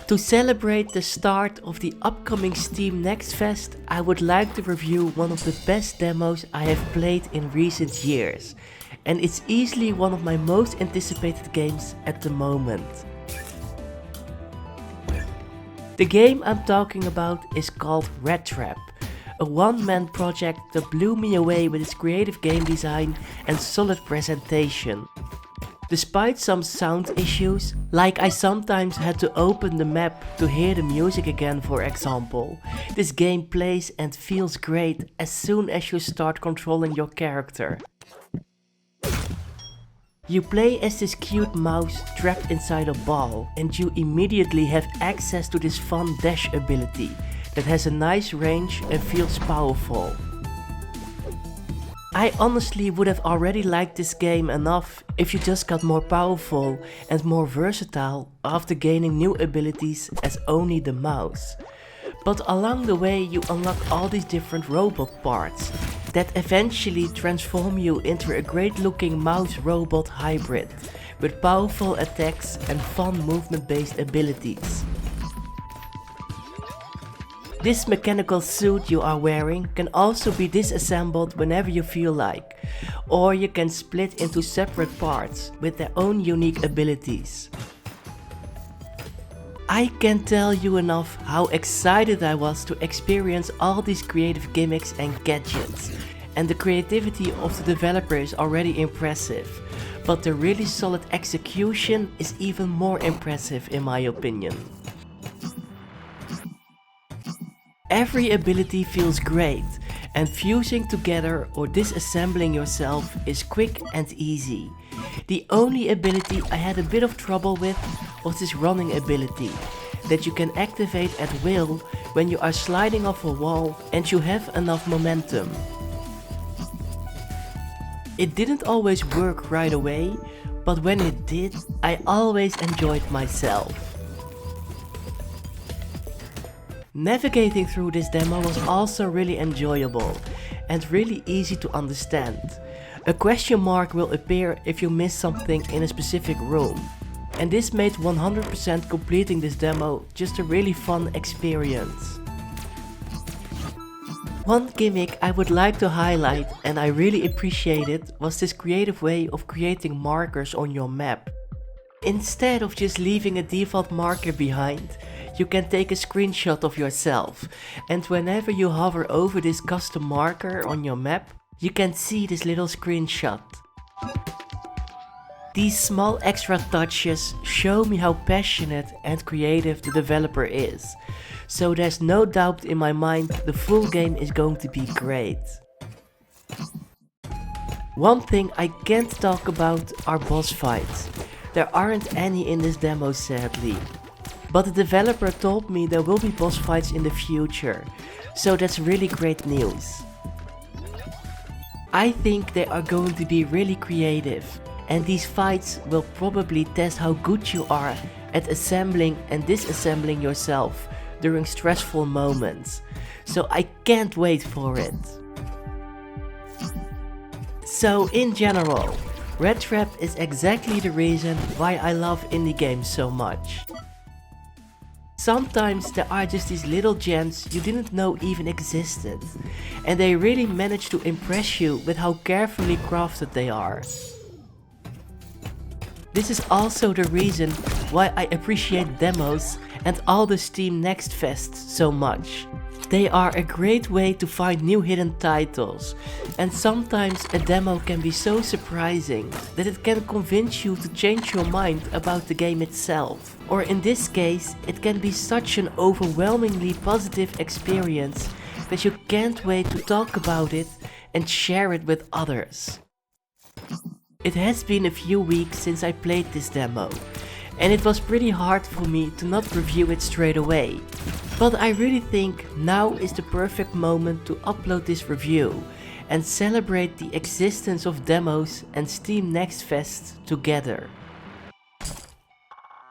To celebrate the start of the upcoming Steam Next Fest, I would like to review one of the best demos I have played in recent years, and it's easily one of my most anticipated games at the moment. The game I'm talking about is called Red Trap, a one-man project that blew me away with its creative game design and solid presentation. Despite some sound issues, like I sometimes had to open the map to hear the music again for example, this game plays and feels great as soon as you start controlling your character. You play as this cute mouse trapped inside a ball, and you immediately have access to this fun dash ability that has a nice range and feels powerful. I honestly would have already liked this game enough if you just got more powerful and more versatile after gaining new abilities as only the mouse. But along the way you unlock all these different robot parts that eventually transform you into a great looking mouse-robot hybrid with powerful attacks and fun movement-based abilities. This mechanical suit you are wearing can also be disassembled whenever you feel like, or you can split into separate parts with their own unique abilities. I can't tell you enough how excited I was to experience all these creative gimmicks and gadgets, and the creativity of the developer is already impressive, but the really solid execution is even more impressive in my opinion. Every ability feels great, and fusing together or disassembling yourself is quick and easy. The only ability I had a bit of trouble with was this running ability, that you can activate at will when you are sliding off a wall and you have enough momentum. It didn't always work right away, but when it did, I always enjoyed myself. Navigating through this demo was also really enjoyable and really easy to understand. A question mark will appear if you miss something in a specific room, and this made 100% completing this demo just a really fun experience. One gimmick I would like to highlight and I really appreciated was this creative way of creating markers on your map. Instead of just leaving a default marker behind, you can take a screenshot of yourself, and whenever you hover over this custom marker on your map, you can see this little screenshot. These small extra touches show me how passionate and creative the developer is, so there's no doubt in my mind the full game is going to be great. One thing I can't talk about are boss fights. There aren't any in this demo sadly, but the developer told me there will be boss fights in the future, so that's really great news. I think they are going to be really creative, and these fights will probably test how good you are at assembling and disassembling yourself during stressful moments, so I can't wait for it. So in general, Red Trap is exactly the reason why I love indie games so much. Sometimes there are just these little gems you didn't know even existed, and they really manage to impress you with how carefully crafted they are. This is also the reason why I appreciate demos and all the Steam Next Fests so much. They are a great way to find new hidden titles, and sometimes a demo can be so surprising that it can convince you to change your mind about the game itself. Or in this case, it can be such an overwhelmingly positive experience that you can't wait to talk about it and share it with others. It has been a few weeks since I played this demo, and it was pretty hard for me to not review it straight away. But I really think now is the perfect moment to upload this review and celebrate the existence of demos and Steam Next Fest together.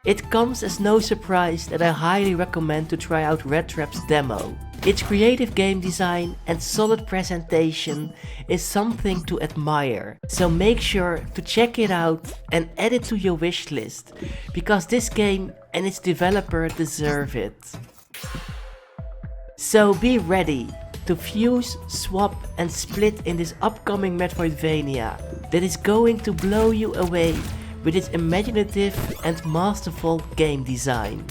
It comes as no surprise that I highly recommend to try out Red Trap's demo. Its creative game design and solid presentation is something to admire, so make sure to check it out and add it to your wishlist, because this game and its developer deserve it. So be ready to fuse, swap and split in this upcoming Metroidvania that is going to blow you away with its imaginative and masterful game design.